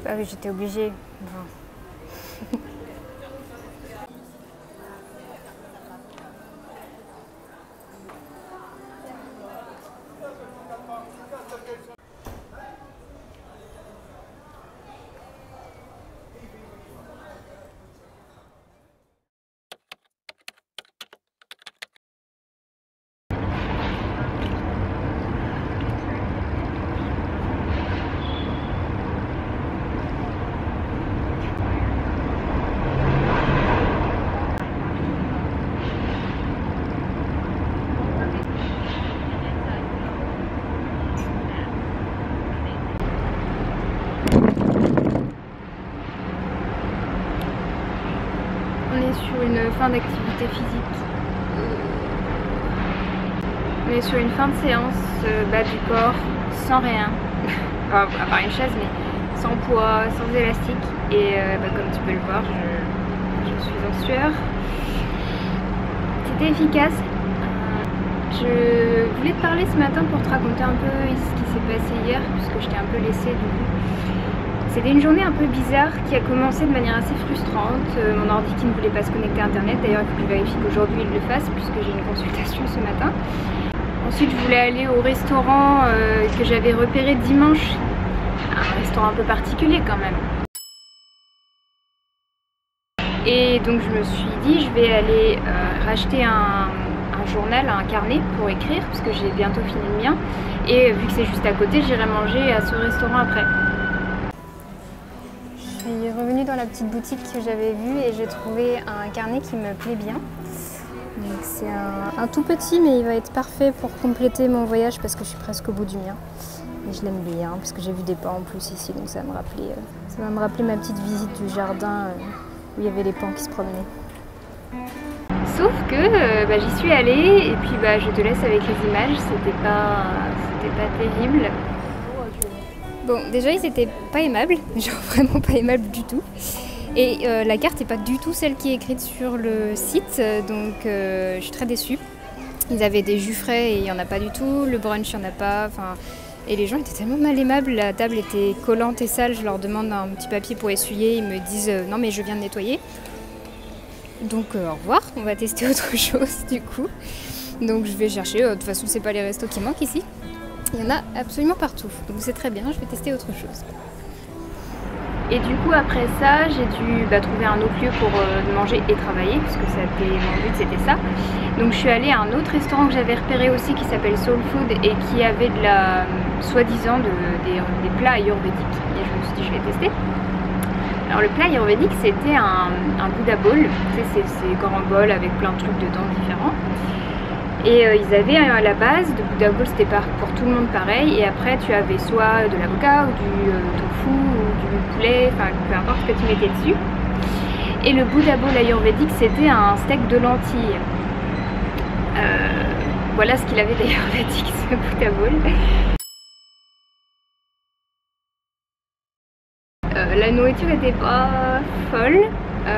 Ah oui, j'étais obligée. Enfin... Sur une fin d'activité physique. On est sur une fin de séance bas du corps, sans rien, enfin, à part une chaise, mais sans poids, sans élastique. Et comme tu peux le voir, je suis en sueur. C'était efficace. Je voulais te parler ce matin pour te raconter un peu ce qui s'est passé hier, puisque je t'ai un peu laissé du coup. C'était une journée un peu bizarre qui a commencé de manière assez frustrante. Mon ordi qui ne voulait pas se connecter à internet, d'ailleurs il faut que je vérifie qu'aujourd'hui il le fasse puisque j'ai une consultation ce matin. Ensuite je voulais aller au restaurant que j'avais repéré dimanche, un restaurant un peu particulier quand même. Et donc je me suis dit je vais aller racheter un journal, un carnet pour écrire puisque j'ai bientôt fini le mien. Et vu que c'est juste à côté, j'irai manger à ce restaurant après. Je suis revenue dans la petite boutique que j'avais vue et j'ai trouvé un carnet qui me plaît bien. C'est un tout petit, mais il va être parfait pour compléter mon voyage parce que je suis presque au bout du mien. Et je l'aime bien parce que j'ai vu des pans en plus ici, donc ça va me rappeler ma petite visite du jardin où il y avait les pans qui se promenaient. Sauf que j'y suis allée et puis je te laisse avec les images, c'était pas terrible. Bon, déjà ils étaient pas aimables, genre vraiment pas aimables du tout. Et la carte n'est pas du tout celle qui est écrite sur le site, donc je suis très déçue. Ils avaient des jus frais et il n'y en a pas du tout, le brunch il n'y en a pas, enfin... Et les gens étaient tellement mal aimables, la table était collante et sale, je leur demande un petit papier pour essuyer, ils me disent non mais je viens de nettoyer. Donc au revoir, on va tester autre chose du coup. Donc je vais chercher, de toute façon c'est pas les restos qui manquent ici. Il y en a absolument partout, donc c'est très bien, je vais tester autre chose. Et du coup après ça, j'ai dû trouver un autre lieu pour manger et travailler, puisque mon but c'était ça. Donc je suis allée à un autre restaurant que j'avais repéré aussi qui s'appelle Soul Food et qui avait de la soi-disant des plats ayurvédiques. Et je me suis dit je vais tester. Alors le plat ayurvédique c'était un Buddha bowl, tu sais, c'est ces grands bols avec plein de trucs dedans différents. Et ils avaient à la base de Buddha bowl, c'était pour tout le monde pareil, et après tu avais soit de l'avocat ou du tofu ou du poulet, enfin peu importe ce que tu mettais dessus. Et le Buddha bowl ayurvédique c'était un steak de lentilles. Voilà ce qu'il avait d'ayurvédique ce Buddha bowl. La nourriture était pas folle,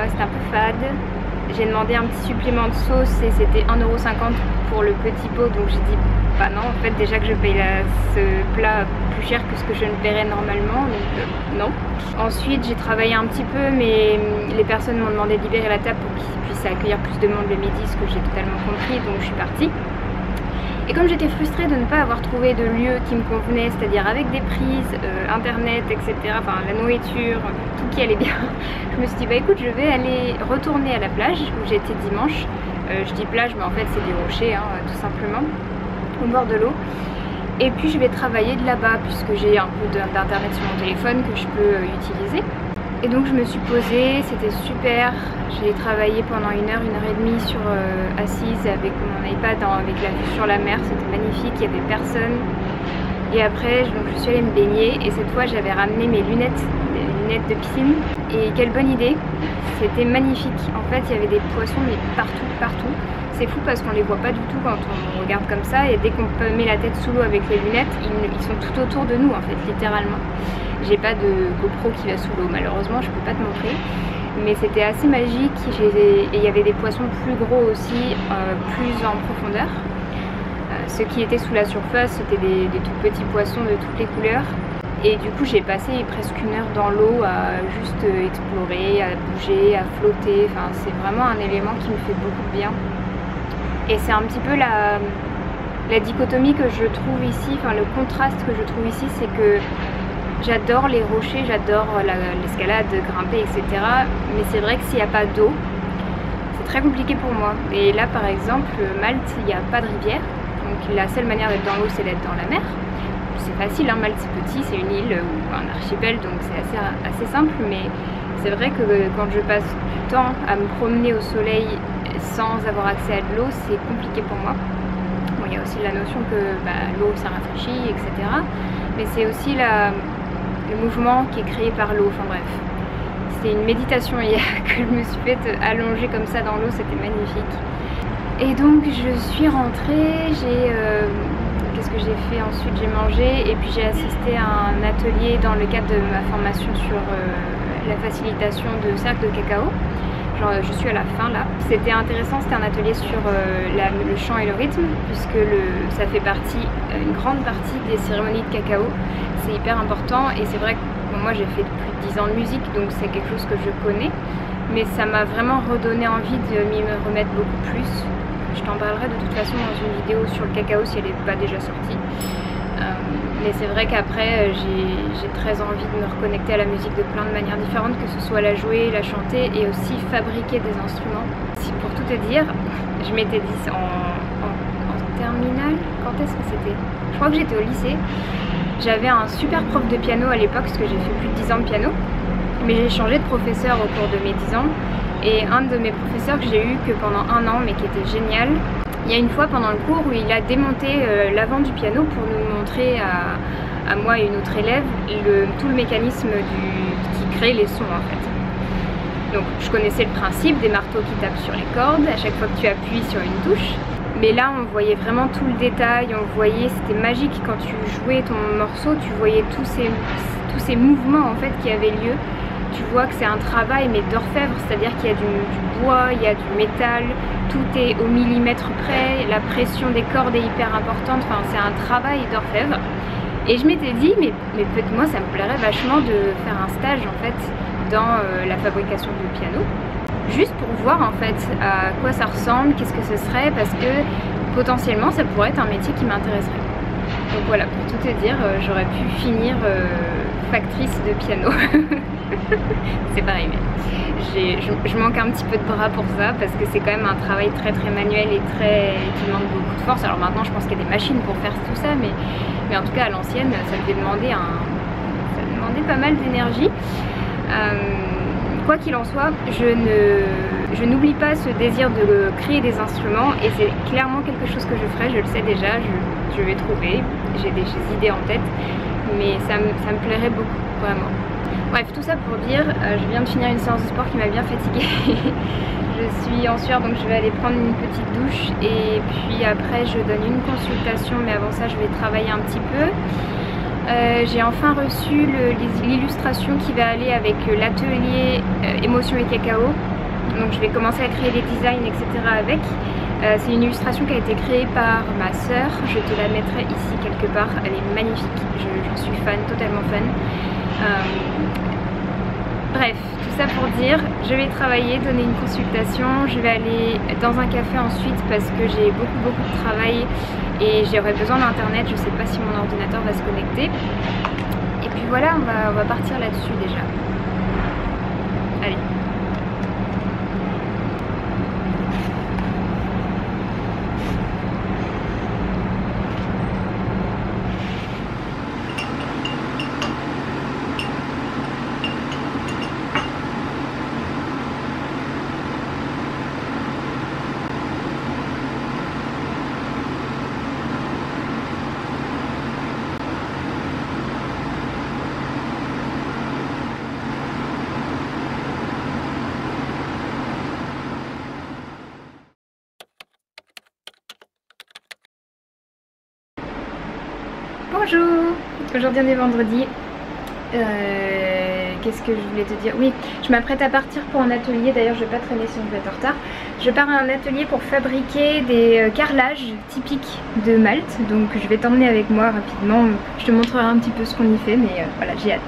c'était un peu fade. J'ai demandé un petit supplément de sauce et c'était 1,50 € pour le petit pot, donc j'ai dit bah non, en fait déjà que je paye ce plat plus cher que ce que je ne paierais normalement, donc non. Ensuite j'ai travaillé un petit peu, mais les personnes m'ont demandé de libérer la table pour qu'ils puissent accueillir plus de monde le midi, ce que j'ai totalement compris, donc je suis partie. Et comme j'étais frustrée de ne pas avoir trouvé de lieu qui me convenait, c'est-à-dire avec des prises, internet, etc., enfin la nourriture, tout qui allait bien, je me suis dit bah écoute, je vais aller retourner à la plage où j'étais dimanche. Je dis plage mais en fait c'est des rochers, hein, tout simplement, au bord de l'eau. Et puis je vais travailler de là-bas puisque j'ai un peu d'internet sur mon téléphone que je peux utiliser. Et donc je me suis posée, c'était super, j'ai travaillé pendant 1 heure, 1 heure et demie sur assise avec mon iPad avec la vue sur la mer, c'était magnifique, il n'y avait personne. Et après je suis allée me baigner et cette fois j'avais ramené mes lunettes de piscine. Et quelle bonne idée, c'était magnifique. En fait il y avait des poissons mais partout. C'est fou parce qu'on les voit pas du tout quand on regarde comme ça et dès qu'on met la tête sous l'eau avec les lunettes, ils sont tout autour de nous en fait, littéralement. J'ai pas de GoPro qui va sous l'eau malheureusement, je peux pas te montrer. Mais c'était assez magique et il y avait des poissons plus gros aussi, plus en profondeur. Ceux qui étaient sous la surface, c'était des tout petits poissons de toutes les couleurs. Et du coup j'ai passé presque 1 heure dans l'eau à juste explorer, à bouger, à flotter. Enfin, c'est vraiment un élément qui me fait beaucoup de bien. Et c'est un petit peu la dichotomie que je trouve ici, enfin le contraste que je trouve ici, c'est que j'adore les rochers, j'adore l'escalade, grimper, etc. Mais c'est vrai que s'il n'y a pas d'eau, c'est très compliqué pour moi. Et là par exemple, Malte, il n'y a pas de rivière. Donc la seule manière d'être dans l'eau, c'est d'être dans la mer. C'est facile, hein, Malte c'est petit, c'est une île ou un archipel, donc c'est assez simple. Mais c'est vrai que quand je passe du temps à me promener au soleil sans avoir accès à de l'eau, c'est compliqué pour moi. Bon, il y a aussi la notion que l'eau ça rafraîchit, etc. Mais c'est aussi le mouvement qui est créé par l'eau, enfin bref. C'était une méditation hier que je me suis faite allonger comme ça dans l'eau, c'était magnifique. Et donc je suis rentrée, qu'est-ce que j'ai fait ensuite? J'ai mangé et puis j'ai assisté à un atelier dans le cadre de ma formation sur la facilitation de cercle de cacao. Genre, je suis à la fin là. C'était intéressant, c'était un atelier sur le chant et le rythme, puisque ça fait une grande partie des cérémonies de cacao. C'est hyper important et c'est vrai que moi j'ai fait plus de 10 ans de musique, donc c'est quelque chose que je connais. Mais ça m'a vraiment redonné envie de m'y remettre beaucoup plus. Je t'en parlerai de toute façon dans une vidéo sur le cacao si elle n'est pas déjà sortie. Mais c'est vrai qu'après j'ai très envie de me reconnecter à la musique de plein de manières différentes, que ce soit la jouer, la chanter et aussi fabriquer des instruments. Si pour tout te dire, je m'étais dit en terminale, quand est-ce que c'était? Je crois que j'étais au lycée. J'avais un super prof de piano à l'époque parce que j'ai fait plus de 10 ans de piano. Mais j'ai changé de professeur au cours de mes 10 ans. Et un de mes professeurs que j'ai eu que pendant 1 an mais qui était génial, il y a une fois pendant le cours où il a démonté l'avant du piano pour nous montrer à moi et une autre élève tout le mécanisme qui crée les sons en fait. Donc je connaissais le principe des marteaux qui tapent sur les cordes à chaque fois que tu appuies sur une touche. Mais là on voyait vraiment tout le détail, on voyait, c'était magique quand tu jouais ton morceau, tu voyais tous ces mouvements en fait qui avaient lieu. Tu vois que c'est un travail mais d'orfèvre, c'est-à-dire qu'il y a du bois, il y a du métal, tout est au millimètre près, la pression des cordes est hyper importante, enfin c'est un travail d'orfèvre. Et je m'étais dit mais peut-être moi ça me plairait vachement de faire un stage en fait dans la fabrication de piano, juste pour voir en fait à quoi ça ressemble, qu'est-ce que ce serait, parce que potentiellement ça pourrait être un métier qui m'intéresserait. Donc voilà, pour tout te dire, j'aurais pu finir factrice de piano. C'est pareil, mais je manque un petit peu de bras pour ça parce que c'est quand même un travail très manuel et qui demande beaucoup de force. Alors maintenant je pense qu'il y a des machines pour faire tout ça, mais en tout cas à l'ancienne ça devait demander pas mal d'énergie. Quoi qu'il en soit, je n'oublie pas ce désir de créer des instruments et c'est clairement quelque chose que je ferai, je le sais déjà, je vais trouver, j'ai des idées en tête, mais ça me plairait beaucoup, vraiment. Bref, tout ça pour dire, je viens de finir une séance de sport qui m'a bien fatiguée. Je suis en sueur donc je vais aller prendre une petite douche et puis après je donne une consultation, mais avant ça je vais travailler un petit peu. J'ai enfin reçu l'illustration qui va aller avec l'atelier émotion et cacao, donc je vais commencer à créer les designs etc avec. C'est une illustration qui a été créée par ma sœur, je te la mettrai ici quelque part, elle est magnifique, je suis fan, totalement fan. Bref, tout ça pour dire, je vais travailler, donner une consultation, je vais aller dans un café ensuite parce que j'ai beaucoup de travail et j'aurai besoin d'internet, je sais pas si mon ordinateur va se connecter. Et puis voilà, on va partir là-dessus déjà. Allez. Bonjour, aujourd'hui on est vendredi. Qu'est-ce que je voulais te dire? Oui, je m'apprête à partir pour un atelier, d'ailleurs je vais pas traîner si on va être en retard. Je pars à un atelier pour fabriquer des carrelages typiques de Malte, donc je vais t'emmener avec moi rapidement. Je te montrerai un petit peu ce qu'on y fait, mais voilà, j'ai hâte.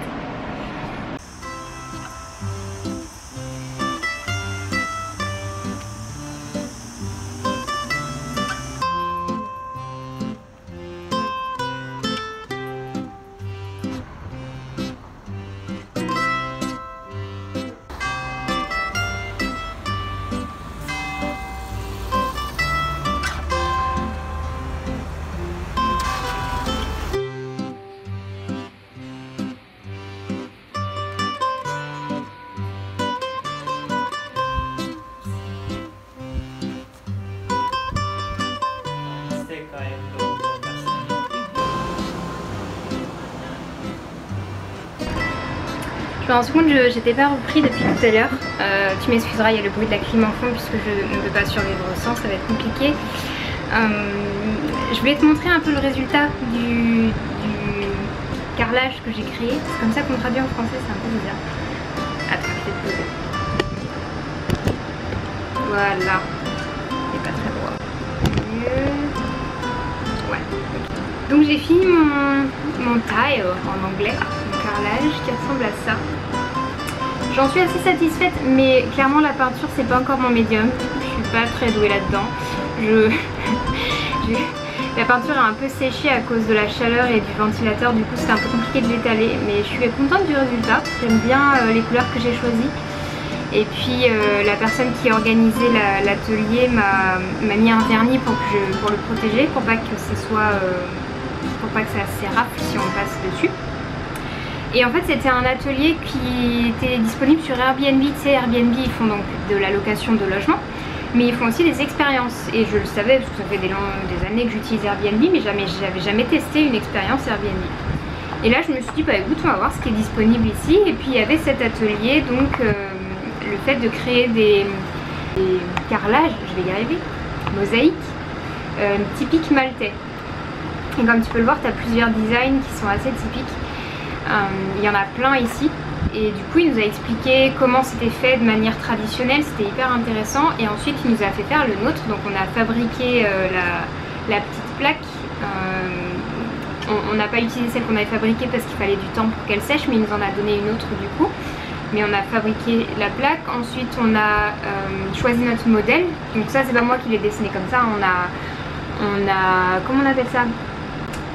Je me rends compte que j'étais pas repris depuis tout à l'heure. Tu m'excuseras, il y a le bruit de la clim en fond puisque je ne peux pas survivre sans, ça va être compliqué. Je voulais te montrer un peu le résultat du carrelage que j'ai créé. C'est comme ça qu'on traduit en français, c'est un peu bizarre. Attends, je vais te poser. Voilà. C'est pas très droit. Mieux. Ouais. Donc j'ai fini mon tile en anglais, mon carrelage qui ressemble à ça. J'en suis assez satisfaite, mais clairement la peinture c'est pas encore mon médium. Je suis pas très douée là-dedans. La peinture a un peu séché à cause de la chaleur et du ventilateur, du coup c'était un peu compliqué de l'étaler, mais je suis contente du résultat. J'aime bien les couleurs que j'ai choisies. Et puis la personne qui a organisé l'atelier m'a mis un vernis pour le protéger, pour pas que ce soit pour pas que ça s'érafle si on passe dessus. Et en fait c'était un atelier qui était disponible sur Airbnb. Tu sais, Airbnb ils font donc de la location de logement, mais ils font aussi des expériences. Et je le savais parce que ça fait des années que j'utilise Airbnb, mais j'avais jamais testé une expérience Airbnb. Et là je me suis dit bah écoute, on va voir ce qui est disponible ici. Et puis il y avait cet atelier, donc le fait de créer des carrelages, je vais y arriver, mosaïques, typique maltais. Et comme tu peux le voir, tu as plusieurs designs qui sont assez typiques. Il y en a plein ici. Et du coup il nous a expliqué comment c'était fait de manière traditionnelle, c'était hyper intéressant. Et ensuite il nous a fait faire le nôtre, donc on a fabriqué la petite plaque. On n'a pas utilisé celle qu'on avait fabriquée parce qu'il fallait du temps pour qu'elle sèche, mais il nous en a donné une autre du coup. Mais on a fabriqué la plaque, ensuite on a choisi notre modèle. Donc ça c'est pas moi qui l'ai dessiné comme ça, comment on appelle ça,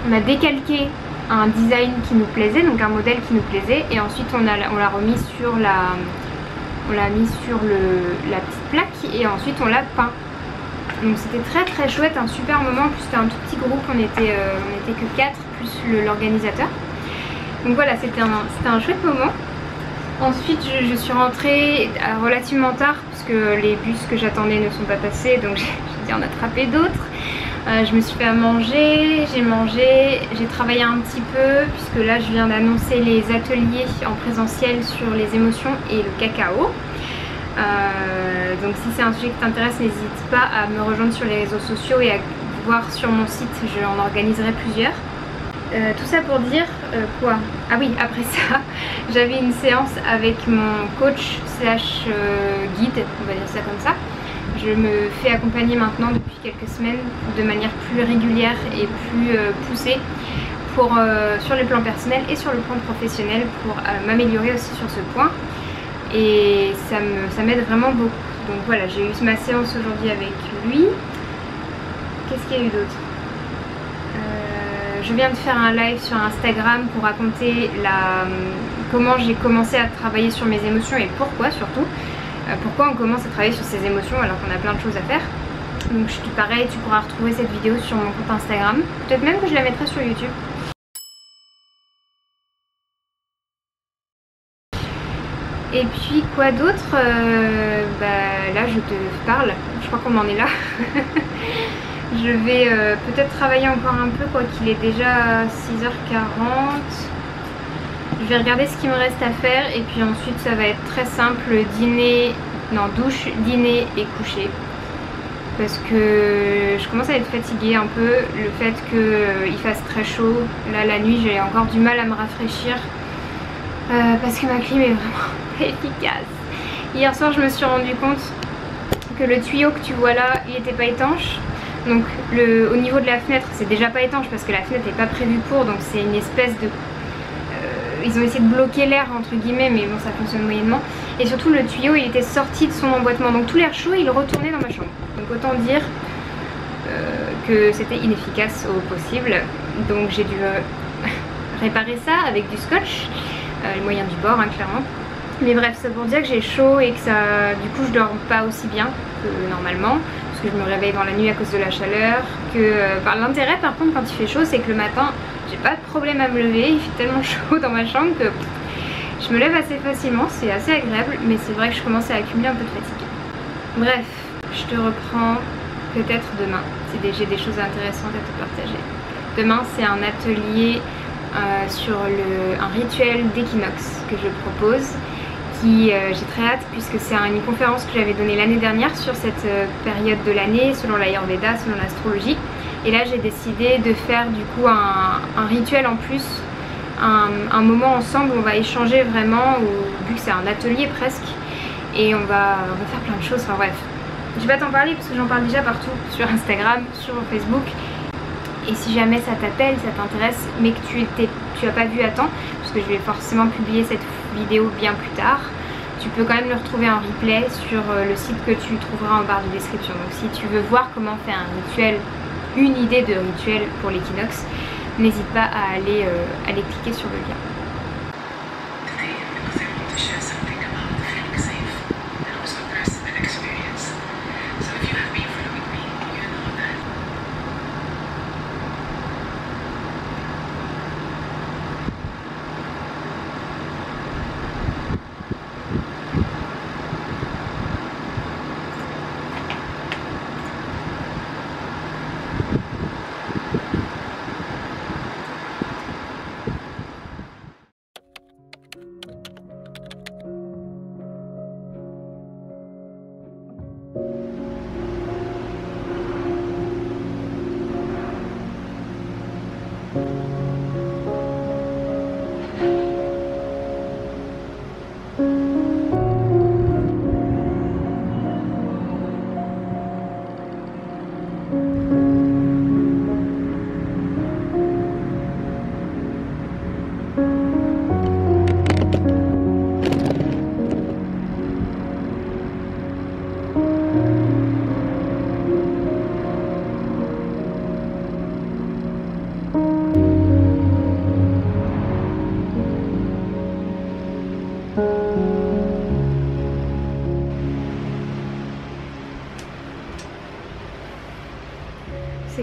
on a décalqué un design qui nous plaisait, donc un modèle qui nous plaisait, et ensuite on l'a remis sur la petite plaque et ensuite on l'a peint. Donc c'était très chouette, un super moment. En plus c'était un tout petit groupe, on était que 4 plus l'organisateur. Donc voilà, c'était un chouette moment. Ensuite je suis rentrée relativement tard puisque les bus que j'attendais ne sont pas passés, donc j'ai dû en attraper d'autres. Je me suis fait à manger, j'ai mangé, j'ai travaillé un petit peu puisque là je viens d'annoncer les ateliers en présentiel sur les émotions et le cacao. Donc si c'est un sujet qui t'intéresse, n'hésite pas à me rejoindre sur les réseaux sociaux et à voir sur mon site, j'en organiserai plusieurs. Tout ça pour dire quoi? Ah oui, après ça, j'avais une séance avec mon coach slash guide, on va dire ça comme ça. Je me fais accompagner maintenant depuis quelques semaines de manière plus régulière et plus poussée sur le plan personnel et sur le plan professionnel pour m'améliorer aussi sur ce point. Et ça m'aide vraiment beaucoup. Donc voilà, j'ai eu ma séance aujourd'hui avec lui. Qu'est-ce qu'il y a eu d'autre? Je viens de faire un live sur Instagram pour raconter comment j'ai commencé à travailler sur mes émotions et pourquoi surtout. Pourquoi on commence à travailler sur ses émotions alors qu'on a plein de choses à faire. Donc pareil, tu pourras retrouver cette vidéo sur mon compte Instagram. Peut-être même que je la mettrai sur YouTube. Et puis quoi d'autre, là je te parle, je crois qu'on en est là. Je vais peut-être travailler encore un peu, quoi qu'il est déjà 6h40. Je vais regarder ce qu'il me reste à faire et puis ensuite ça va être très simple, douche, dîner et coucher. Parce que je commence à être fatiguée un peu, le fait qu'il fasse très chaud. Là la nuit j'ai encore du mal à me rafraîchir parce que ma clim est vraiment pas efficace. Hier soir je me suis rendu compte que le tuyau que tu vois là il n'était pas étanche. Donc au niveau de la fenêtre c'est déjà pas étanche parce que la fenêtre n'est pas prévue pour, donc c'est une espèce de... ils ont essayé de bloquer l'air entre guillemets, mais bon ça fonctionne moyennement. Et surtout le tuyau il était sorti de son emboîtement, donc tout l'air chaud il retournait dans ma chambre. Donc autant dire que c'était inefficace au possible. Donc j'ai dû réparer ça avec du scotch, les moyens du bord hein, clairement. Mais bref, c'est pour dire que j'ai chaud et que ça, du coup je dors pas aussi bien que normalement. Parce que je me réveille dans la nuit à cause de la chaleur. L'intérêt par contre quand il fait chaud c'est que le matin j'ai pas de problème à me lever, il fait tellement chaud dans ma chambre que je me lève assez facilement, c'est assez agréable, mais c'est vrai que je commence à accumuler un peu de fatigue. Bref, je te reprends peut-être demain, j'ai des choses intéressantes à te partager. Demain c'est un atelier sur un rituel d'équinoxe que je propose, j'ai très hâte puisque c'est une conférence que j'avais donnée l'année dernière sur cette période de l'année selon l'Ayurveda, selon l'astrologie. Et là j'ai décidé de faire du coup un rituel en plus, un moment ensemble où on va échanger vraiment, vu que c'est un atelier presque, et on va faire plein de choses, enfin bref. Je vais pas t'en parler parce que j'en parle déjà partout, sur Instagram, sur Facebook. Et si jamais ça t'appelle, ça t'intéresse, mais que tu as pas vu à temps, parce que je vais forcément publier cette vidéo bien plus tard, tu peux quand même le retrouver en replay sur le site que tu trouveras en barre de description. Donc si tu veux voir comment faire un rituel, une idée de rituel pour l'équinoxe, n'hésite pas à aller cliquer sur le lien.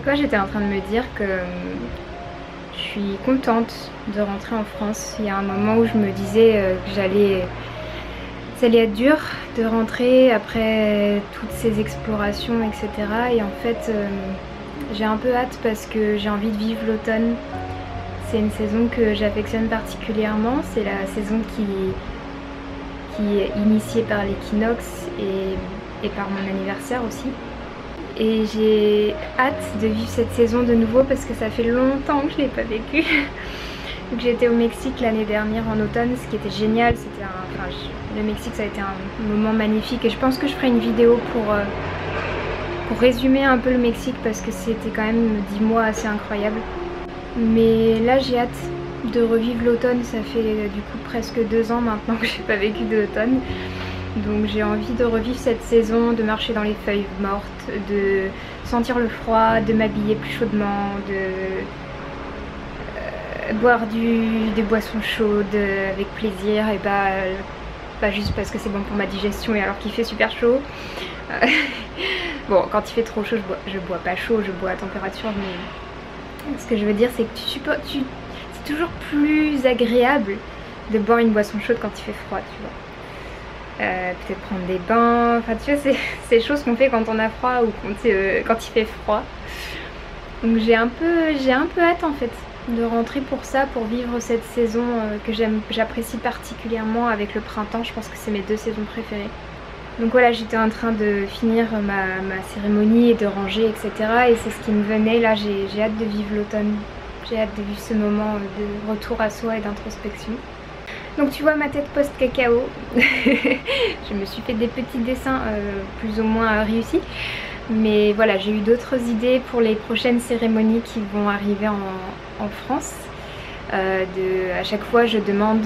quoi, j'étais en train de me dire que je suis contente de rentrer en France. Il y a un moment où je me disais que ça allait être dur de rentrer après toutes ces explorations, etc. Et en fait, j'ai un peu hâte parce que j'ai envie de vivre l'automne. C'est une saison que j'affectionne particulièrement. C'est la saison qui est initiée par l'équinoxe et par mon anniversaire aussi. Et j'ai hâte de vivre cette saison de nouveau parce que ça fait longtemps que je ne l'ai pas vécu. J'étais au Mexique l'année dernière en automne, ce qui était génial. Le Mexique, ça a été un moment magnifique et je pense que je ferai une vidéo pour résumer un peu le Mexique parce que c'était quand même 10 mois assez incroyables. Mais là j'ai hâte de revivre l'automne, ça fait du coup presque 2 ans maintenant que j'ai pas vécu d'automne. Donc j'ai envie de revivre cette saison, de marcher dans les feuilles mortes, de sentir le froid, de m'habiller plus chaudement, de boire des boissons chaudes avec plaisir et pas juste parce que c'est bon pour ma digestion et alors qu'il fait super chaud. Bon, quand il fait trop chaud, je bois pas chaud, je bois à température, mais ce que je veux dire c'est que c'est toujours plus agréable de boire une boisson chaude quand il fait froid, tu vois. Peut-être prendre des bains, enfin tu vois, c'est des choses qu'on fait quand on a froid ou quand il fait froid. Donc j'ai un peu hâte en fait de rentrer pour ça, pour vivre cette saison que j'apprécie particulièrement avec le printemps. Je pense que c'est mes 2 saisons préférées. Donc voilà, j'étais en train de finir ma cérémonie et de ranger, etc. Et c'est ce qui me venait là, j'ai hâte de vivre l'automne. J'ai hâte de vivre ce moment de retour à soi et d'introspection. Donc tu vois ma tête post-cacao. Je me suis fait des petits dessins plus ou moins réussis. Mais voilà, j'ai eu d'autres idées pour les prochaines cérémonies qui vont arriver en France. À chaque fois je demande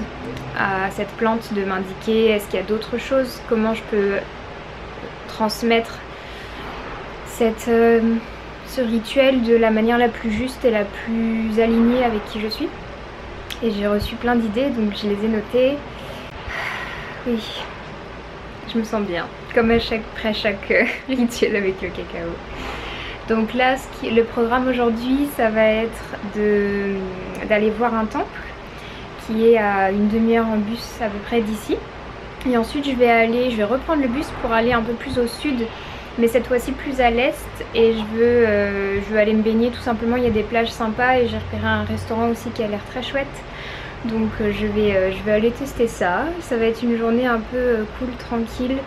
à cette plante de m'indiquer est-ce qu'il y a d'autres choses, comment je peux transmettre ce rituel de la manière la plus juste et la plus alignée avec qui je suis. Et j'ai reçu plein d'idées donc je les ai notées. Oui, je me sens bien, comme après chaque rituel avec le cacao. Donc là, le programme aujourd'hui, ça va être d'aller voir un temple qui est à une demi-heure en bus à peu près d'ici. Et ensuite, je vais reprendre le bus pour aller un peu plus au sud, mais cette fois-ci plus à l'est. Et je veux aller me baigner tout simplement. Il y a des plages sympas et j'ai repéré un restaurant aussi qui a l'air très chouette. Donc je vais aller tester ça. Ça va être une journée un peu cool, tranquille.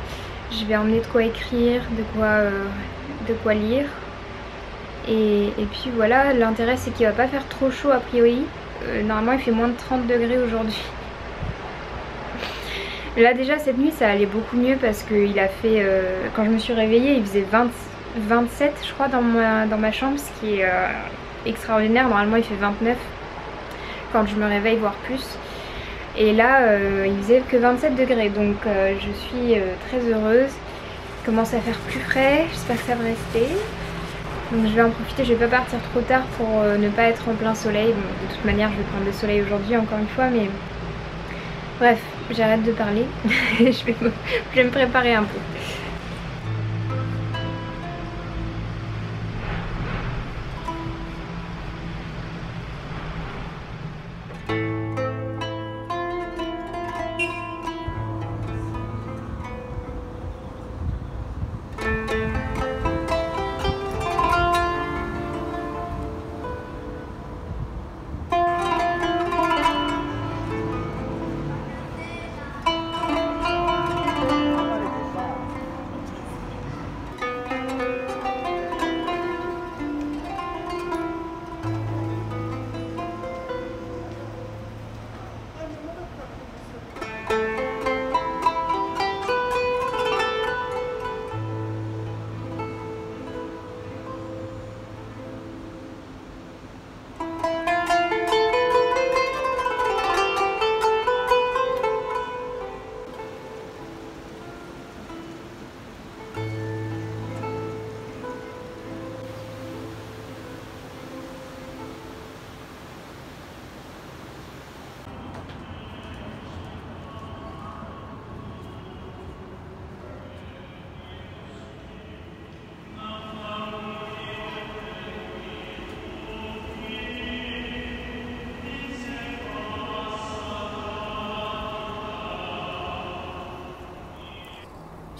Je vais emmener de quoi écrire, de quoi lire. Et puis voilà, l'intérêt c'est qu'il va pas faire trop chaud a priori. Normalement il fait moins de 30 degrés aujourd'hui. Là déjà cette nuit ça allait beaucoup mieux parce qu'il a fait, quand je me suis réveillée il faisait 27 je crois dans ma chambre, ce qui est extraordinaire. Normalement il fait 29 quand je me réveille, voire plus. Et là il faisait que 27 degrés donc je suis très heureuse. Il commence à faire plus frais, j'espère que ça va rester. Donc je vais en profiter, je vais pas partir trop tard pour ne pas être en plein soleil. Bon, de toute manière je vais prendre le soleil aujourd'hui encore une fois, mais bref, j'arrête de parler. je vais me préparer un peu.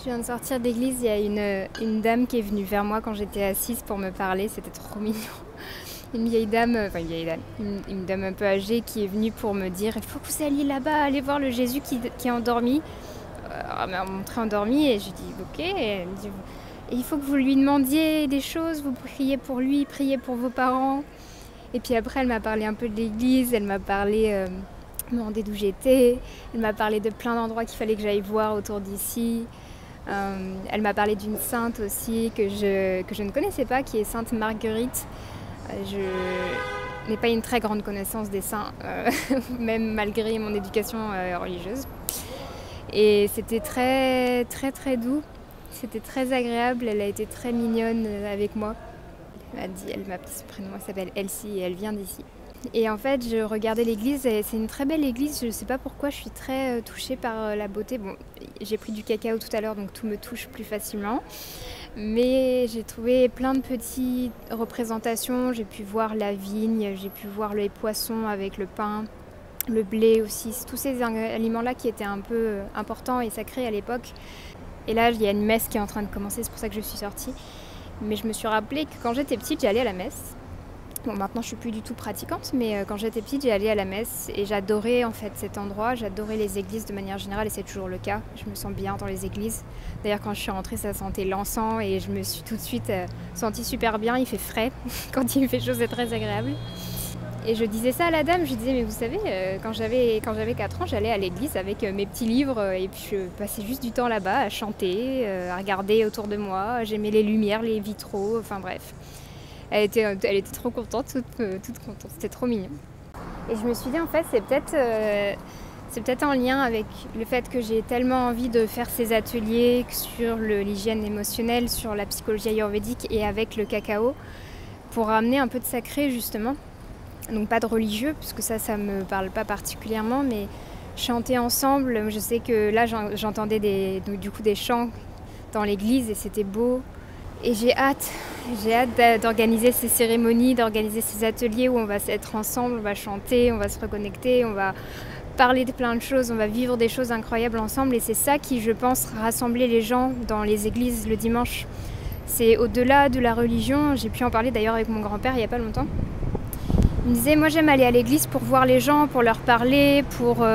Je viens de sortir d'église, il y a une dame qui est venue vers moi quand j'étais assise pour me parler, c'était trop mignon. Une vieille dame, une dame un peu âgée qui est venue pour me dire « Il faut que vous alliez là-bas, allez voir le Jésus qui est endormi. » Elle m'a montré endormi et je dis « Ok ». Et elle me dit « Il faut que vous lui demandiez des choses, vous priez pour lui, priez pour vos parents. » Et puis après, elle m'a parlé un peu de l'église, elle m'a parlé... me demandé d'où j'étais, elle m'a parlé de plein d'endroits qu'il fallait que j'aille voir autour d'ici. Elle m'a parlé d'une sainte aussi que je ne connaissais pas, qui est Sainte Marguerite. Je n'ai pas une très grande connaissance des saints, même malgré mon éducation religieuse. Et c'était très très très doux, c'était très agréable, elle a été très mignonne avec moi. Elle m'a dit son prénom, elle s'appelle Elsie et elle vient d'ici. Et en fait, je regardais l'église et c'est une très belle église. Je ne sais pas pourquoi, je suis très touchée par la beauté. Bon, j'ai pris du cacao tout à l'heure, donc tout me touche plus facilement. Mais j'ai trouvé plein de petites représentations. J'ai pu voir la vigne, j'ai pu voir les poissons avec le pain, le blé aussi. Tous ces aliments-là qui étaient un peu importants et sacrés à l'époque. Et là, il y a une messe qui est en train de commencer, c'est pour ça que je suis sortie. Mais je me suis rappelé que quand j'étais petite, j'allais à la messe. Bon, maintenant je suis plus du tout pratiquante, mais quand j'étais petite, j'allais à la messe et j'adorais en fait cet endroit, j'adorais les églises de manière générale et c'est toujours le cas. Je me sens bien dans les églises. D'ailleurs, quand je suis rentrée, ça sentait l'encens et je me suis tout de suite sentie super bien. Il fait frais, quand il fait chaud, c'est très agréable. Et je disais ça à la dame, je disais mais vous savez, quand j'avais 4 ans, j'allais à l'église avec mes petits livres et puis je passais juste du temps là-bas à chanter, à regarder autour de moi. J'aimais les lumières, les vitraux, enfin bref. Elle était trop contente, toute contente, c'était trop mignon. Et je me suis dit en fait c'est peut-être en lien avec le fait que j'ai tellement envie de faire ces ateliers sur l'hygiène émotionnelle, sur la psychologie ayurvédique et avec le cacao pour ramener un peu de sacré justement. Donc pas de religieux, parce que ça me parle pas particulièrement, mais chanter ensemble. Je sais que là j'entendais du coup des chants dans l'église et c'était beau. Et j'ai hâte d'organiser ces cérémonies, d'organiser ces ateliers où on va être ensemble, on va chanter, on va se reconnecter, on va parler de plein de choses, on va vivre des choses incroyables ensemble. Et c'est ça qui, je pense, rassembler les gens dans les églises le dimanche. C'est au-delà de la religion. J'ai pu en parler d'ailleurs avec mon grand-père il n'y a pas longtemps. Il me disait, moi j'aime aller à l'église pour voir les gens, pour leur parler, pour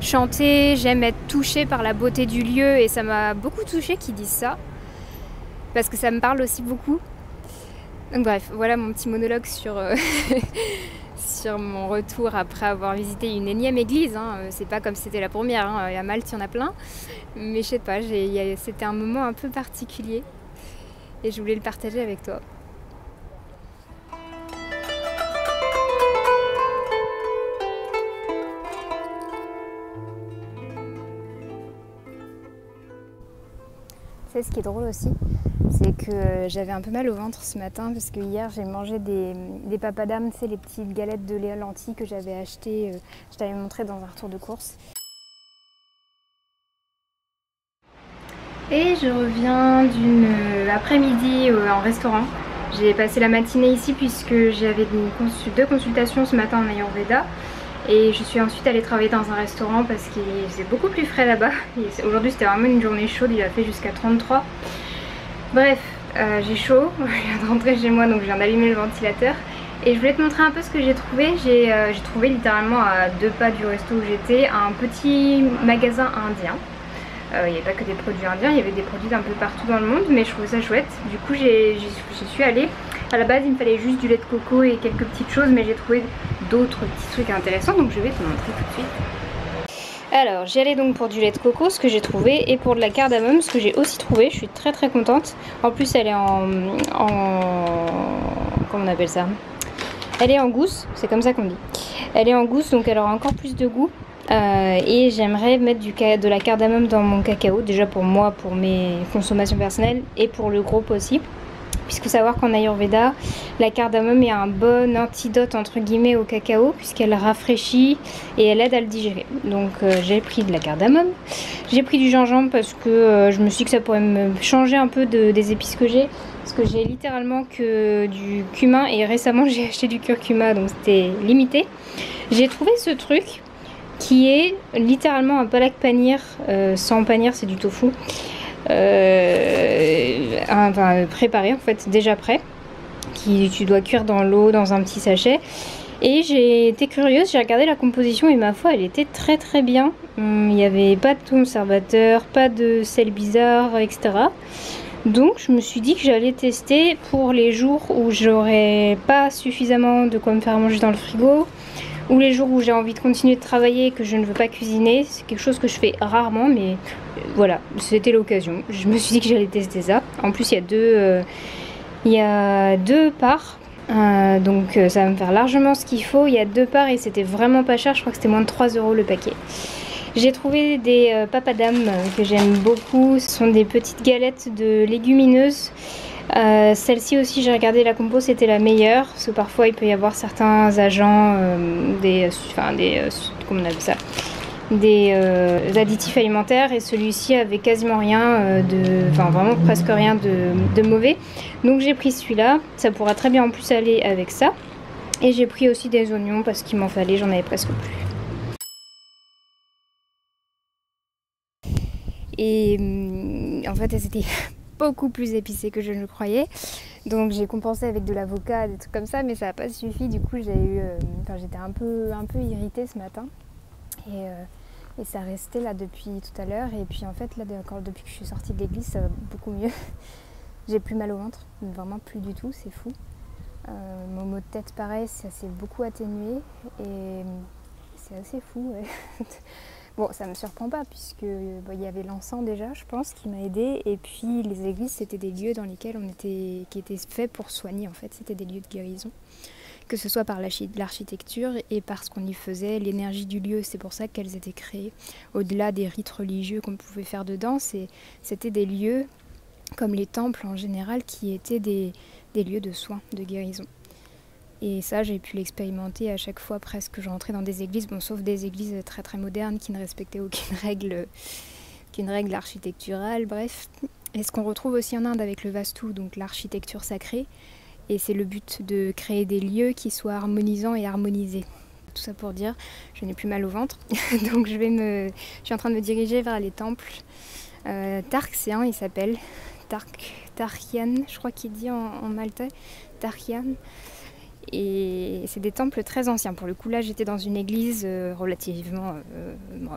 chanter. J'aime être touchée par la beauté du lieu et ça m'a beaucoup touchée qu'ils disent ça. Parce que ça me parle aussi beaucoup. Donc bref, voilà mon petit monologue sur, sur mon retour après avoir visité une énième église. C'est pas comme si c'était la première, à Malte il y en a plein. Mais je sais pas, c'était un moment un peu particulier. Et je voulais le partager avec toi. C'est ce qui est drôle aussi, c'est que j'avais un peu mal au ventre ce matin parce que hier j'ai mangé des papadam, c'est les petites galettes de lentilles que j'avais achetées, je t'avais montré dans un retour de course. Et je reviens d'une après-midi en restaurant. J'ai passé la matinée ici puisque j'avais 2 consultations ce matin en Ayurveda. Et je suis ensuite allée travailler dans un restaurant parce qu'il faisait beaucoup plus frais là-bas. Aujourd'hui c'était vraiment une journée chaude, il a fait jusqu'à 33. Bref, j'ai chaud, je viens de rentrer chez moi donc je viens d'allumer le ventilateur. Et je voulais te montrer un peu ce que j'ai trouvé. J'ai trouvé littéralement à 2 pas du resto où j'étais un petit magasin indien. Il n'y avait pas que des produits indiens, il y avait des produits d'un peu partout dans le monde, mais je trouvais ça chouette. Du coup j'y suis allée. À la base il me fallait juste du lait de coco et quelques petites choses, mais j'ai trouvé d'autres petits trucs intéressants, donc je vais te montrer tout de suite. Alors j'y allais donc pour du lait de coco, ce que j'ai trouvé, et pour de la cardamome, ce que j'ai aussi trouvé. Je suis très très contente. En plus elle est comment on appelle ça? Elle est en gousse, c'est comme ça qu'on dit. Elle est en gousse, donc elle aura encore plus de goût. Et j'aimerais mettre de la cardamome dans mon cacao, déjà pour moi, pour mes consommations personnelles, et pour le groupe aussi. Puisqu'il faut savoir qu'en Ayurveda, la cardamome est un bon antidote entre guillemets au cacao, puisqu'elle rafraîchit et elle aide à le digérer. Donc j'ai pris de la cardamome, j'ai pris du gingembre parce que je me suis dit que ça pourrait me changer un peu des épices que j'ai. Parce que j'ai littéralement que du cumin et récemment j'ai acheté du curcuma, donc c'était limité. J'ai trouvé ce truc qui est littéralement un palak paneer, sans paneer, c'est du tofu. enfin, préparé en fait, déjà prêt, qui tu dois cuire dans l'eau dans un petit sachet. Et j'ai été curieuse, j'ai regardé la composition et ma foi elle était très très bien. Il n'y avait pas de conservateur, pas de sel bizarre, etc. Donc je me suis dit que j'allais tester pour les jours où j'aurais pas suffisamment de quoi me faire manger dans le frigo, ou les jours où j'ai envie de continuer de travailler et que je ne veux pas cuisiner. C'est quelque chose que je fais rarement, mais voilà, c'était l'occasion. Je me suis dit que j'allais tester ça. En plus il y a deux parts. Donc ça va me faire largement ce qu'il faut. Il y a deux parts et c'était vraiment pas cher, je crois que c'était moins de 3 € le paquet. J'ai trouvé des papadam que j'aime beaucoup. Ce sont des petites galettes de légumineuses. Celle-ci aussi, j'ai regardé la compo, c'était la meilleure. Parce que parfois il peut y avoir certains agents, comment on appelle ça, des additifs alimentaires, et celui-ci avait quasiment rien vraiment presque rien de mauvais. Donc j'ai pris celui-là, ça pourra très bien en plus aller avec ça. Et j'ai pris aussi des oignons parce qu'il m'en fallait, j'en avais presque plus. Et en fait elles étaient beaucoup plus épicées que je ne le croyais. Donc j'ai compensé avec de l'avocat, des trucs comme ça, mais ça n'a pas suffi. Du coup j'étais un peu irritée ce matin. Et ça restait là depuis tout à l'heure. Et puis en fait là depuis que je suis sortie de l'église, ça va beaucoup mieux. J'ai plus mal au ventre, vraiment plus du tout, c'est fou. Mon maux de tête pareil, ça s'est beaucoup atténué et c'est assez fou. Ouais. Bon, ça me surprend pas puisque il y avait l'encens déjà, je pense, qui m'a aidée. Et puis les églises, c'était des lieux dans lesquels qui étaient faits pour soigner en fait. C'était des lieux de guérison. Que ce soit par l'architecture et par ce qu'on y faisait, l'énergie du lieu, c'est pour ça qu'elles étaient créées. Au-delà des rites religieux qu'on pouvait faire dedans, c'était des lieux, comme les temples en général, qui étaient des lieux de soins, de guérison. Et ça, j'ai pu l'expérimenter à chaque fois presque que je rentrais dans des églises, bon, sauf des églises très très modernes qui ne respectaient aucune règle architecturale, bref. Et ce qu'on retrouve aussi en Inde avec le Vastu, donc l'architecture sacrée. Et c'est le but de créer des lieux qui soient harmonisants et harmonisés. Tout ça pour dire, je n'ai plus mal au ventre, donc je suis en train de me diriger vers les temples. Tark, c'est un, il s'appelle Tarkian, je crois qu'il dit en maltais, Tarkian. Et c'est des temples très anciens. Pour le coup, là, j'étais dans une église relativement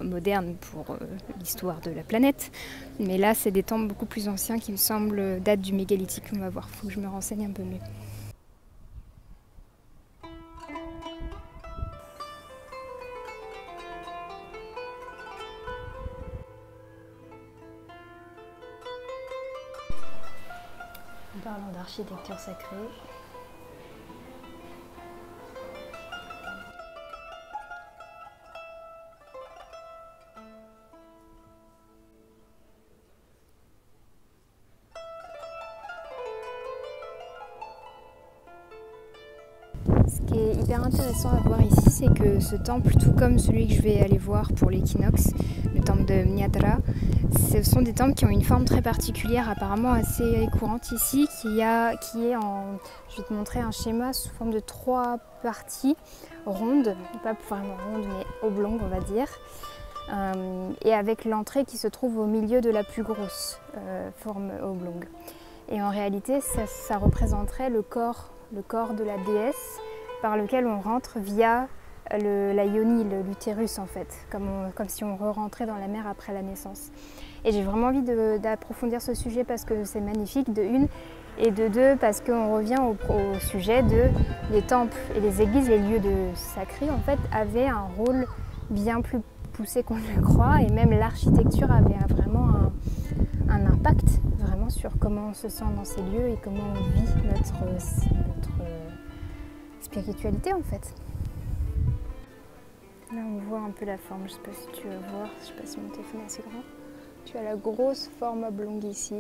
moderne pour l'histoire de la planète. Mais là, c'est des temples beaucoup plus anciens qui me semblent datent du mégalithique. On va voir, il faut que je me renseigne un peu mieux. En parlant d'architecture sacrée, ce qui est hyper intéressant à voir ici, c'est que ce temple, tout comme celui que je vais aller voir pour l'équinoxe, le temple de Mnyatra, ce sont des temples qui ont une forme très particulière, apparemment assez courante ici, qui est en... Je vais te montrer un schéma sous forme de 3 parties rondes, pas vraiment rondes, mais oblongues on va dire, et avec l'entrée qui se trouve au milieu de la plus grosse forme oblongue. Et en réalité, ça représenterait le corps de la déesse par lequel on rentre via la yoni, l'utérus en fait, comme si on re-rentrait dans la mer après la naissance. Et j'ai vraiment envie d'approfondir ce sujet parce que c'est magnifique, de une, et de deux, parce qu'on revient au sujet de les temples et les églises, les lieux sacrés en fait, avaient un rôle bien plus poussé qu'on ne le croit, et même l'architecture avait vraiment un impact vraiment sur comment on se sent dans ces lieux et comment on vit notre spiritualité en fait. Là on voit un peu la forme, je ne sais pas si tu vas voir, je ne sais pas si mon téléphone est assez grand. Tu as la grosse forme oblongue ici,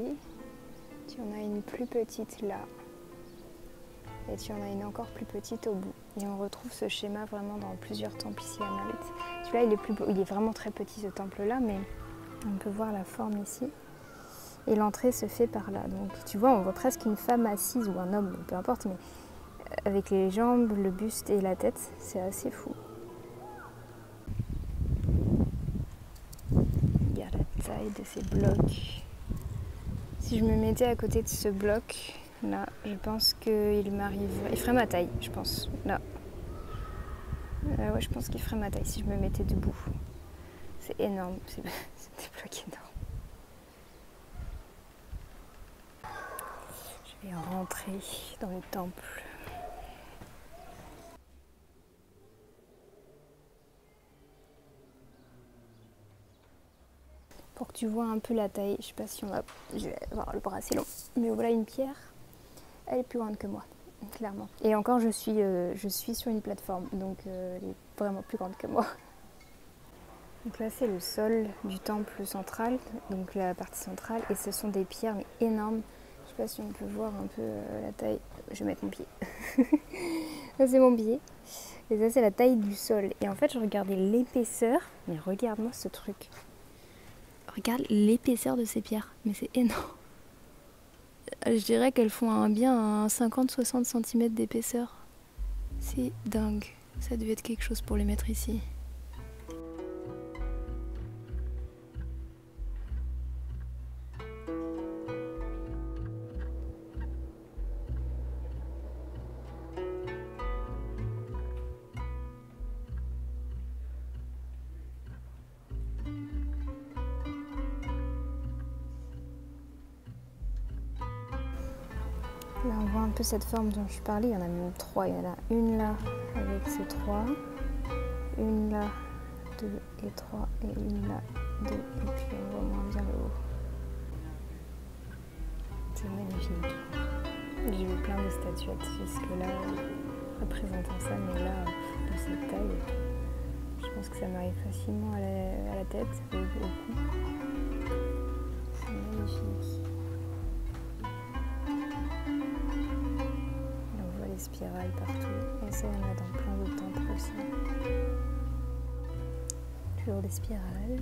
tu en as une plus petite là, et tu en as une encore plus petite au bout. Et on retrouve ce schéma vraiment dans plusieurs temples ici à Marit. Celui-là il est vraiment très petit ce temple là, mais on peut voir la forme ici. Et l'entrée se fait par là. Donc tu vois, on voit presque une femme assise ou un homme, peu importe, mais avec les jambes, le buste et la tête, c'est assez fou. Regarde la taille de ces blocs. Si je me mettais à côté de ce bloc, là, je pense qu'il m'arriverait... Il ferait ma taille, je pense. Là. Ouais, je pense qu'il ferait ma taille si je me mettais debout. C'est énorme, c'est des blocs énormes. Je vais rentrer dans le temple. Pour que tu vois un peu la taille, je sais pas si on va... Je vais avoir le bras assez long. Mais voilà une pierre, elle est plus grande que moi, clairement. Et encore, je suis sur une plateforme, donc elle est vraiment plus grande que moi. Donc là, c'est le sol du temple central, donc la partie centrale. Et ce sont des pierres mais énormes. Je sais pas si on peut voir un peu la taille. Je vais mettre mon pied. Ça, c'est mon pied. Et ça, c'est la taille du sol. Et en fait, je regardais l'épaisseur. Mais regarde-moi ce truc. Regarde l'épaisseur de ces pierres, mais c'est énorme. Je dirais qu'elles font bien un 50-60 cm d'épaisseur. C'est dingue. Ça devait être quelque chose pour les mettre ici. Là, on voit un peu cette forme dont je parlais. Il y en a même 3. Il y en a une là avec ces 3, une là, 2 et 3, et une là, 2, et puis on voit moins bien le haut. C'est magnifique. J'ai vu plein de statuettes jusque-là représentant ça, mais là, de cette taille, je pense que ça m'arrive facilement à la tête, au cou. C'est magnifique. Spirales partout, et ça il y en a dans plein d'autres temples aussi. Toujours des spirales.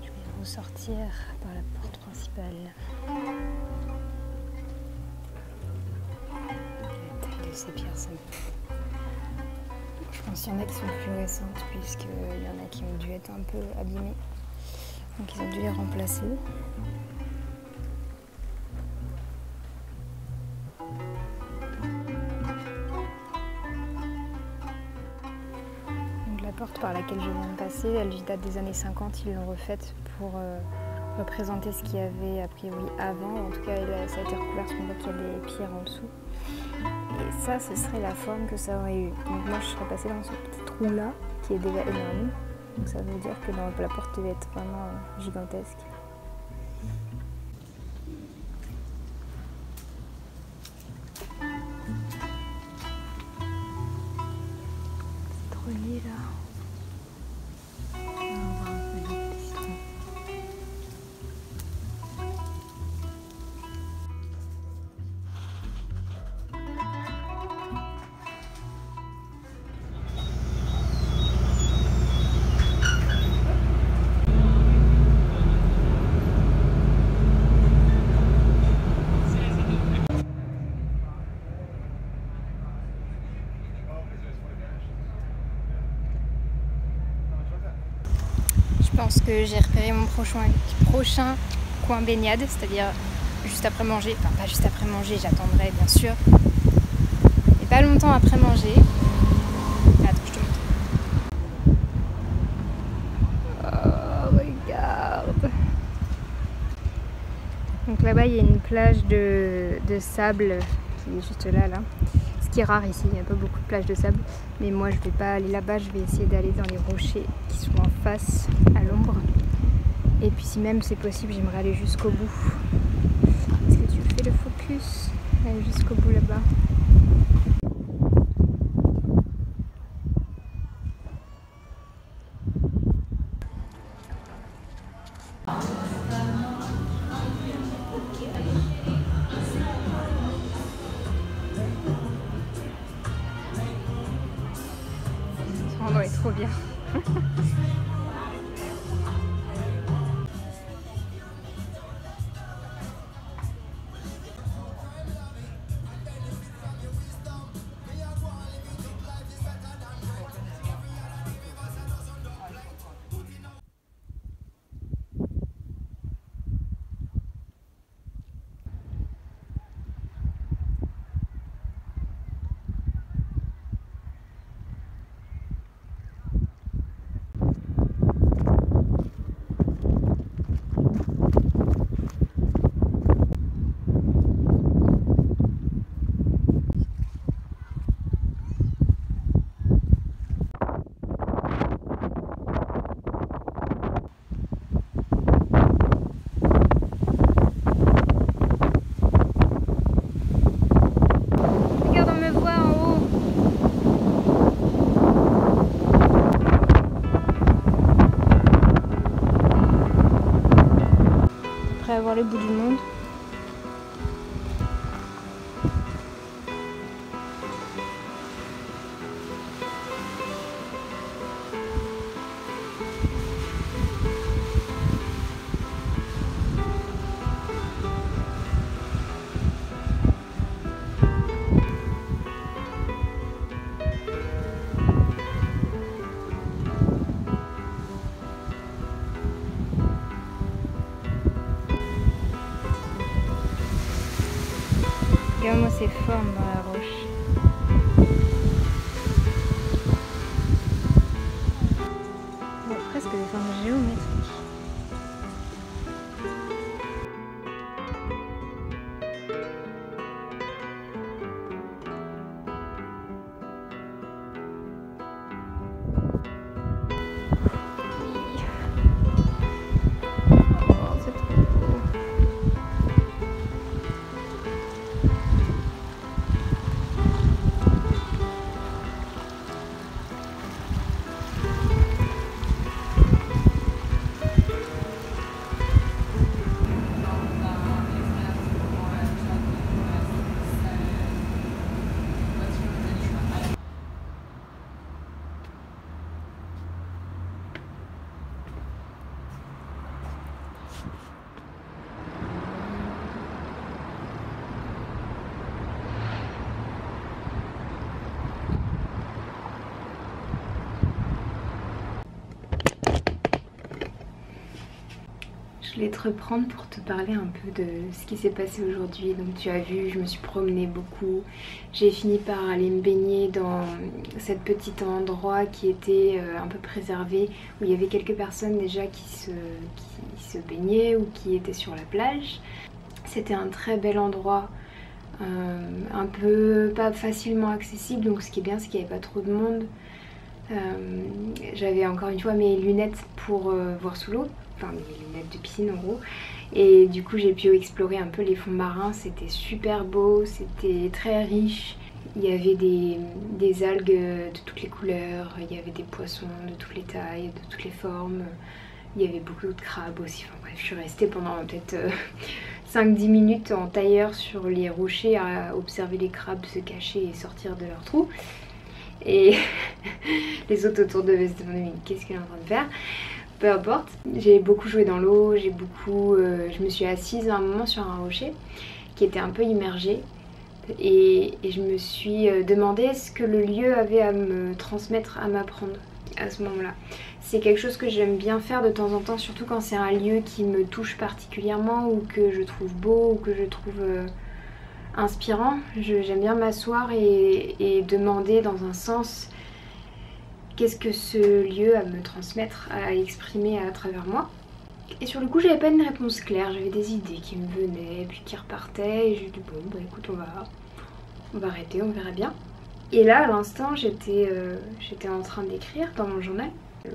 Je vais ressortir par la porte principale. La taille de ces pierres sont... Je pense qu'il y en a qui sont fluorescentes puisqu'il y en a qui ont dû être un peu abîmées. Donc ils ont dû les remplacer. Porte par laquelle je viens de passer, elle date des années 50, ils l'ont refaite pour représenter ce qu'il y avait a priori avant. En tout cas, ça a été recouvert parce qu'on voit qu'il y a des pierres en dessous. Et ça, ce serait la forme que ça aurait eu. Donc moi, je serais passée dans ce petit trou-là, qui est déjà énorme. Donc ça veut dire que la porte devait être vraiment gigantesque. C'est trop lié là. Je pense que j'ai repéré mon prochain coin baignade, c'est-à-dire juste après manger. Enfin, pas juste après manger, j'attendrai bien sûr. Mais pas longtemps après manger. Attends, je te montre. Oh, regarde. Donc là-bas, il y a une plage de sable qui est juste là. Ce qui est rare ici, il n'y a pas beaucoup de plages de sable. Mais moi, je ne vais pas aller là-bas, je vais essayer d'aller dans les rochers qui sont en face, à l'ombre. Et puis si même c'est possible, j'aimerais aller jusqu'au bout. Est-ce que tu fais le focus? Aller jusqu'au bout là-bas. Ce endroit est trop bien. vers le bout du monde. Regarde-moi ces formes dans la roche. On voit presque des formes géométriques. Oh, c'est trop beau. Je voulais te reprendre pour te parler un peu de ce qui s'est passé aujourd'hui. Donc tu as vu, je me suis promenée beaucoup. J'ai fini par aller me baigner dans cet petit endroit qui était un peu préservé, où il y avait quelques personnes déjà qui se baignaient ou qui étaient sur la plage. C'était un très bel endroit, un peu pas facilement accessible, donc ce qui est bien c'est qu'il n'y avait pas trop de monde. J'avais encore une fois mes lunettes pour voir sous l'eau, enfin mes lunettes de piscine en gros, et du coup j'ai pu explorer un peu les fonds marins. C'était super beau, c'était très riche. Il y avait des algues de toutes les couleurs, il y avait des poissons de toutes les tailles, de toutes les formes, il y avait beaucoup de crabes aussi. Enfin bref, je suis restée pendant peut-être 5-10 minutes en tailleur sur les rochers à observer les crabes se cacher et sortir de leur trou. Et les autres autour devaient se demander mais qu'est-ce qu'elle est en train de faire. Peu importe, j'ai beaucoup joué dans l'eau, je me suis assise à un moment sur un rocher qui était un peu immergé et je me suis demandé ce que le lieu avait à me transmettre, à m'apprendre à ce moment-là. C'est quelque chose que j'aime bien faire de temps en temps, surtout quand c'est un lieu qui me touche particulièrement ou que je trouve beau ou que je trouve inspirant. J'aime bien m'asseoir et demander dans un sens qu'est-ce que ce lieu a à me transmettre, à exprimer à travers moi. Et sur le coup j'avais pas une réponse claire, j'avais des idées qui me venaient puis qui repartaient et j'ai dit bon bah écoute on va arrêter, on verra bien. Et là à l'instant j'étais en train d'écrire dans mon journal.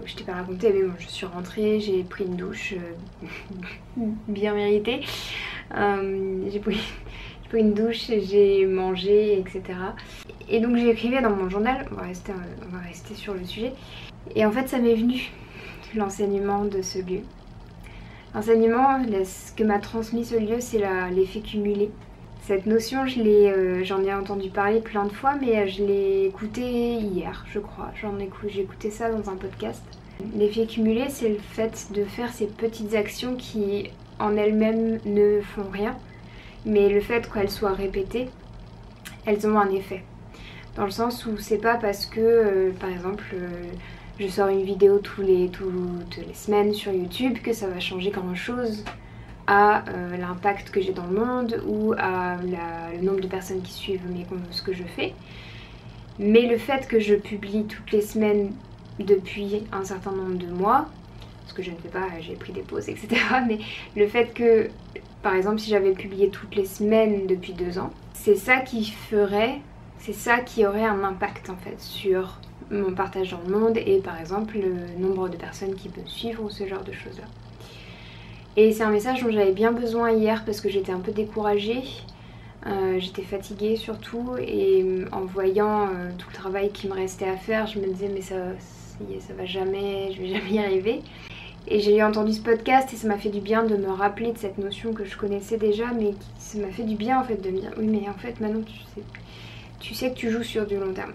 Je t'ai pas raconté mais bon je suis rentrée, j'ai pris une douche bien méritée. J'ai pris une douche, j'ai mangé, etc. Et donc j'écrivais dans mon journal, on va rester sur le sujet. Et en fait ça m'est venu, l'enseignement de ce lieu. L'enseignement, ce que m'a transmis ce lieu, c'est l'effet cumulé. Cette notion, j'en ai entendu parler plein de fois, mais je l'ai écouté hier, je crois. J'ai écouté ça dans un podcast. L'effet cumulé, c'est le fait de faire ces petites actions qui, en elles-mêmes, ne font rien. Mais le fait qu'elles soient répétées, elles ont un effet. Dans le sens où c'est pas parce que, par exemple, je sors une vidéo toutes les semaines sur YouTube que ça va changer grand chose à l'impact que j'ai dans le monde ou à le nombre de personnes qui suivent ce que je fais. Mais le fait que je publie toutes les semaines depuis un certain nombre de mois, ce que je ne fais pas, j'ai pris des pauses, etc. Mais le fait que, par exemple, si j'avais publié toutes les semaines depuis 2 ans, c'est ça qui aurait un impact en fait sur mon partage dans le monde et par exemple le nombre de personnes qui peuvent suivre ou ce genre de choses là. Et c'est un message dont j'avais bien besoin hier parce que j'étais un peu découragée, j'étais fatiguée surtout et en voyant tout le travail qui me restait à faire, je me disais mais ça va jamais, je vais jamais y arriver. Et j'ai entendu ce podcast et ça m'a fait du bien de me rappeler de cette notion que je connaissais déjà, mais ça m'a fait du bien en fait de me dire oui mais en fait maintenant tu sais que tu joues sur du long terme.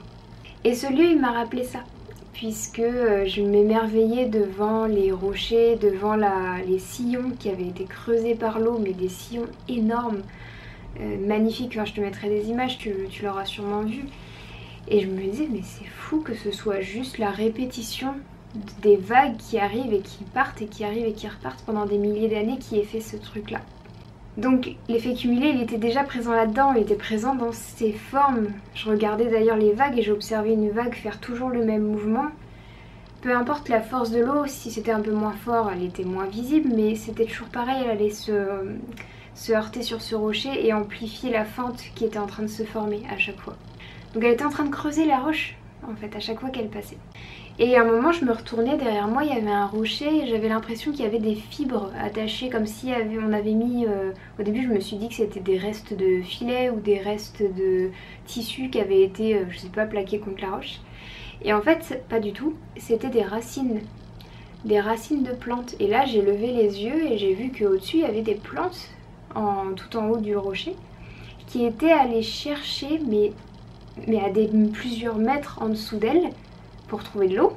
Et ce lieu il m'a rappelé ça, puisque je m'émerveillais devant les rochers, devant les sillons qui avaient été creusés par l'eau, mais des sillons énormes, magnifiques. Enfin, je te mettrai des images, tu l'auras sûrement vu. Et je me disais mais c'est fou que ce soit juste la répétition des vagues qui arrivent et qui partent et qui arrivent et qui repartent pendant des milliers d'années qui ait fait ce truc là. Donc l'effet cumulé il était déjà présent là-dedans, il était présent dans ses formes. Je regardais d'ailleurs les vagues et j'ai observé une vague faire toujours le même mouvement. Peu importe la force de l'eau, si c'était un peu moins fort elle était moins visible, mais c'était toujours pareil, elle allait se heurter sur ce rocher et amplifier la fente qui était en train de se former à chaque fois. Donc elle était en train de creuser la roche en fait à chaque fois qu'elle passait. Et à un moment je me retournais, derrière moi il y avait un rocher et j'avais l'impression qu'il y avait des fibres attachées comme si on avait mis... Au début je me suis dit que c'était des restes de filets ou des restes de tissu qui avaient été, je sais pas, plaqués contre la roche. Et en fait pas du tout, c'était des racines de plantes. Et là j'ai levé les yeux et j'ai vu qu'au-dessus il y avait des plantes tout en haut du rocher qui étaient allées chercher mais à plusieurs mètres en dessous d'elles pour trouver de l'eau,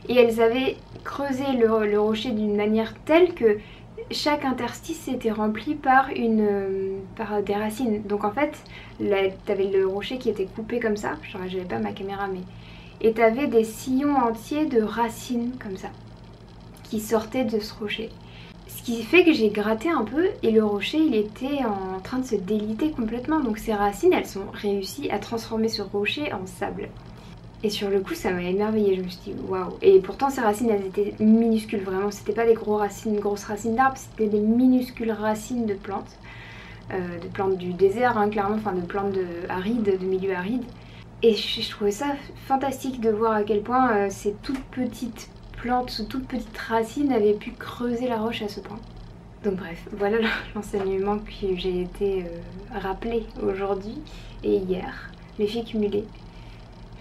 et elles avaient creusé le rocher d'une manière telle que chaque interstice était rempli par des racines. Donc en fait t'avais le rocher qui était coupé comme ça, j'avais pas ma caméra mais, et t'avais des sillons entiers de racines comme ça qui sortaient de ce rocher. Ce qui fait que j'ai gratté un peu et le rocher il était en train de se déliter complètement, donc ces racines elles ont réussi à transformer ce rocher en sable. Et sur le coup ça m'a émerveillée, je me suis dit waouh. Et pourtant ces racines elles étaient minuscules, vraiment c'était pas des grosses racines d'arbres, c'était des minuscules racines de plantes du désert hein, clairement, enfin de plantes de milieux arides. Et je trouvais ça fantastique de voir à quel point ces toutes petites plantes sous toutes petites racines avaient pu creuser la roche à ce point. Donc bref, voilà l'enseignement que j'ai été rappelée aujourd'hui et hier, l'effet cumulé.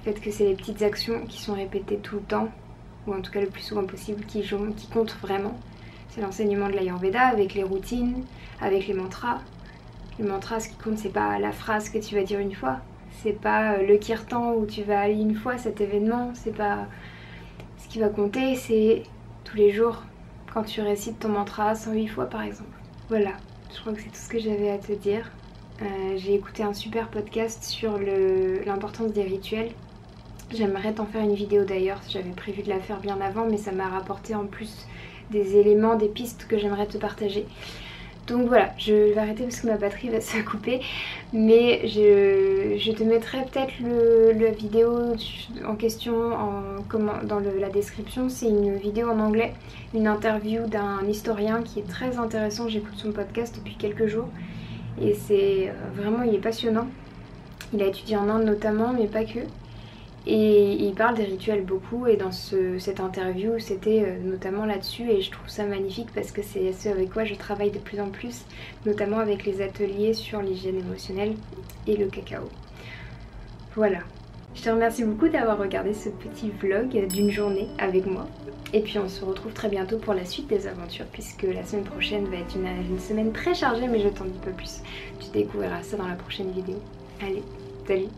Le fait que c'est les petites actions qui sont répétées tout le temps, ou en tout cas le plus souvent possible, qui comptent vraiment. C'est l'enseignement de l'Ayurveda avec les routines, avec les mantras. Les mantras, ce qui compte, c'est pas la phrase que tu vas dire une fois, c'est pas le kirtan où tu vas aller une fois à cet événement, c'est pas... Ce qui va compter, c'est tous les jours, quand tu récites ton mantra 108 fois par exemple. Voilà, je crois que c'est tout ce que j'avais à te dire. J'ai écouté un super podcast sur l'importance des rituels. J'aimerais t'en faire une vidéo d'ailleurs, j'avais prévu de la faire bien avant, mais ça m'a rapporté en plus des éléments, des pistes que j'aimerais te partager. Donc voilà, je vais arrêter parce que ma batterie va se couper, mais je te mettrai peut-être la vidéo en question dans la description. C'est une vidéo en anglais, une interview d'un historien qui est très intéressant, j'écoute son podcast depuis quelques jours et c'est vraiment, il est passionnant. Il a étudié en Inde notamment, mais pas que. Et il parle des rituels beaucoup et dans cette interview c'était notamment là-dessus et je trouve ça magnifique parce que c'est ce avec quoi je travaille de plus en plus, notamment avec les ateliers sur l'hygiène émotionnelle et le cacao. Voilà, je te remercie beaucoup d'avoir regardé ce petit vlog d'une journée avec moi et puis on se retrouve très bientôt pour la suite des aventures puisque la semaine prochaine va être une semaine très chargée mais je t'en dis pas plus, tu découvriras ça dans la prochaine vidéo. Allez, salut!